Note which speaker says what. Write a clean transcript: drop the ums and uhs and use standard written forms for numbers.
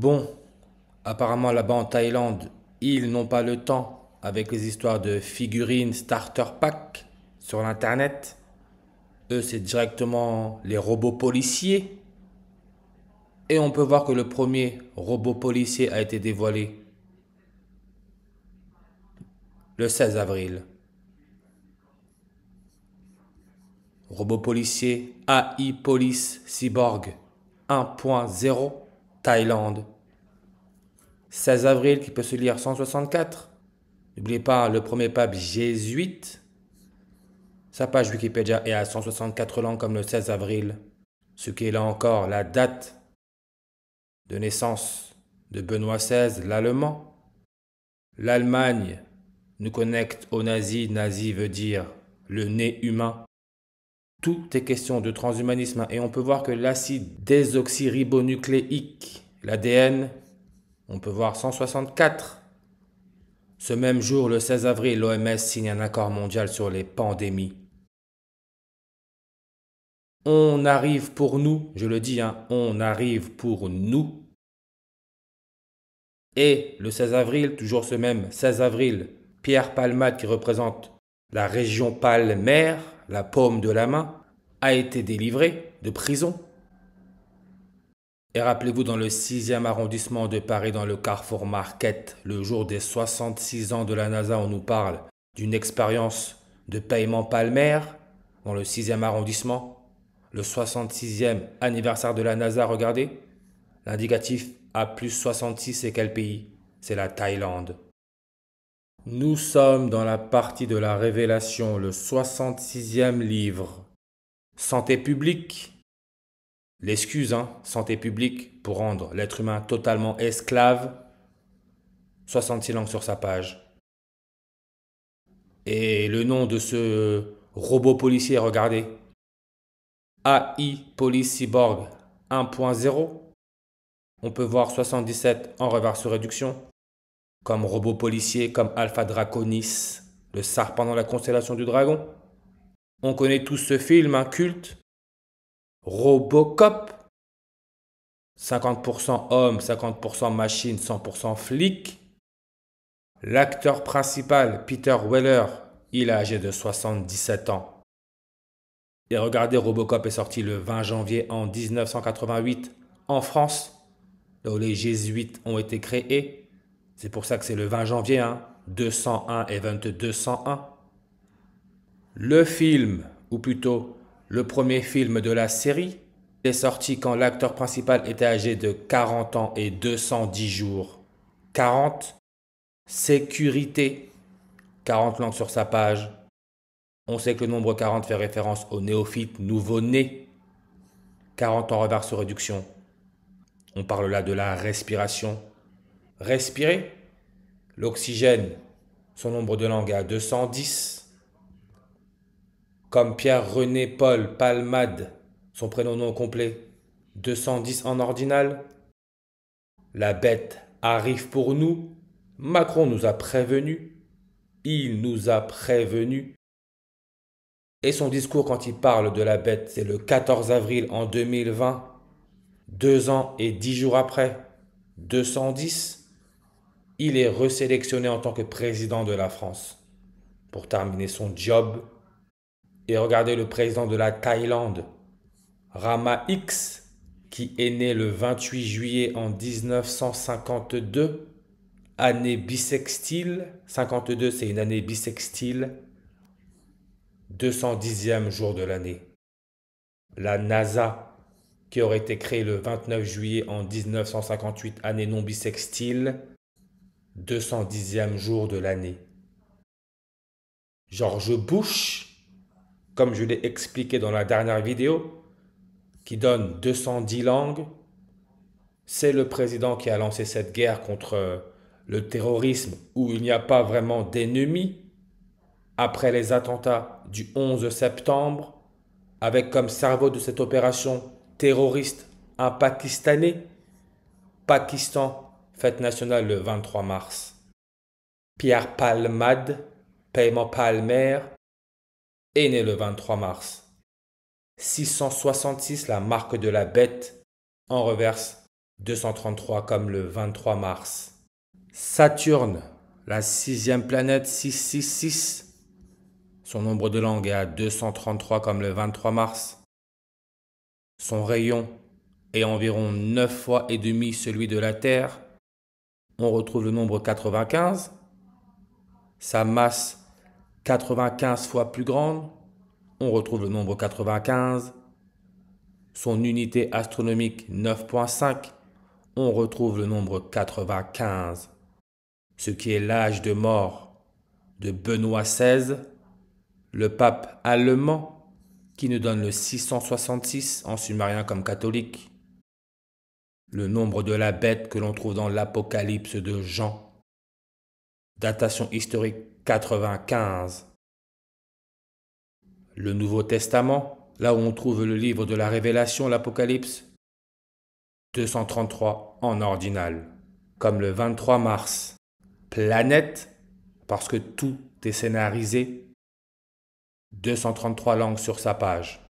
Speaker 1: Bon, apparemment là-bas en Thaïlande, ils n'ont pas le temps avec les histoires de figurines starter pack sur l'internet. Eux, c'est directement les robots policiers. Et on peut voir que le premier robot policier a été dévoilé le 16 avril. Robot policier AI Police Cyborg 1.0 Thaïlande. 16 avril qui peut se lire 164. N'oubliez pas le premier pape jésuite. Sa page Wikipédia est à 164 langues comme le 16 avril, ce qui est là encore la date de naissance de Benoît XVI, l'Allemand. L'Allemagne nous connecte aux nazis. Nazi veut dire le nez humain. Tout est question de transhumanisme et on peut voir que l'acide désoxyribonucléique, l'ADN, on peut voir 164. Ce même jour, le 16 avril, l'OMS signe un accord mondial sur les pandémies. On arrive pour nous, je le dis, on arrive pour nous. Et le 16 avril, toujours ce même 16 avril, Pierre Palmade, qui représente la région palmaire, la paume de la main, a été délivré de prison. Et rappelez-vous, dans le 6e arrondissement de Paris, dans le Carrefour Market, le jour des 66 ans de la NASA, on nous parle d'une expérience de paiement palmaire dans le 6e arrondissement. Le 66e anniversaire de la NASA, regardez. L'indicatif A plus 66, c'est quel pays? C'est la Thaïlande. Nous sommes dans la partie de la révélation, le 66e livre. Santé publique. L'excuse, santé publique, pour rendre l'être humain totalement esclave. 66 langues sur sa page. Et le nom de ce robot policier, regardez. AI Police Cyborg 1.0. On peut voir 77 en reverse réduction. Comme robot policier, comme Alpha Draconis, le serpent dans la constellation du dragon. On connaît tous ce film, un culte. Robocop. 50% homme, 50% machine, 100% flic. L'acteur principal, Peter Weller, il est âgé de 77 ans. Et regardez, Robocop est sorti le 20 janvier en 1988 en France, là où les jésuites ont été créés. C'est pour ça que c'est le 20 janvier, 201 event 201. Le film, ou plutôt le premier film de la série, est sorti quand l'acteur principal était âgé de 40 ans et 210 jours. 40, sécurité, 40 langues sur sa page. On sait que le nombre 40 fait référence aux néophytes nouveau-nés. 40 en reverse réduction. On parle là de la respiration. Respirer, l'oxygène, son nombre de langues est à 210. Comme Pierre-René Paul Palmade, son prénom non complet, 210 en ordinal. La bête arrive pour nous. Macron nous a prévenus. Il nous a prévenus. Et son discours quand il parle de la bête, c'est le 14 avril en 2020. 2 ans et 10 jours après, 210, il est resélectionné en tant que président de la France pour terminer son job. Et regardez le président de la Thaïlande, Rama X, qui est né le 28 juillet en 1952, année bissextile. 52, c'est une année bissextile. 210e jour de l'année. La NASA, qui aurait été créée le 29 juillet en 1958, année non bissextile, 210e jour de l'année. George Bush, comme je l'ai expliqué dans la dernière vidéo, qui donne 210 langues, c'est le président qui a lancé cette guerre contre le terrorisme où il n'y a pas vraiment d'ennemis après les attentats du 11 septembre, avec comme cerveau de cette opération terroriste un Pakistanais. Pakistan, fête nationale le 23 mars. Pierre Palmade, paiement palmaire, est né le 23 mars. 666, la marque de la bête, en reverse 233 comme le 23 mars. Saturne, la sixième planète, 666. Son nombre de langues est à 233 comme le 23 mars. Son rayon est environ 9 fois et demi celui de la Terre. On retrouve le nombre 95. Sa masse, 95 fois plus grande. On retrouve le nombre 95. Son unité astronomique, 9,5. On retrouve le nombre 95. Ce qui est l'âge de mort de Benoît XVI, le pape allemand, qui nous donne le 666 en sumérien comme catholique. Le nombre de la bête que l'on trouve dans l'Apocalypse de Jean. Datation historique 95. Le Nouveau Testament, là où on trouve le livre de la Révélation, l'Apocalypse, 233 en ordinal, comme le 23 mars. Planète, parce que tout est scénarisé, 233 langues sur sa page.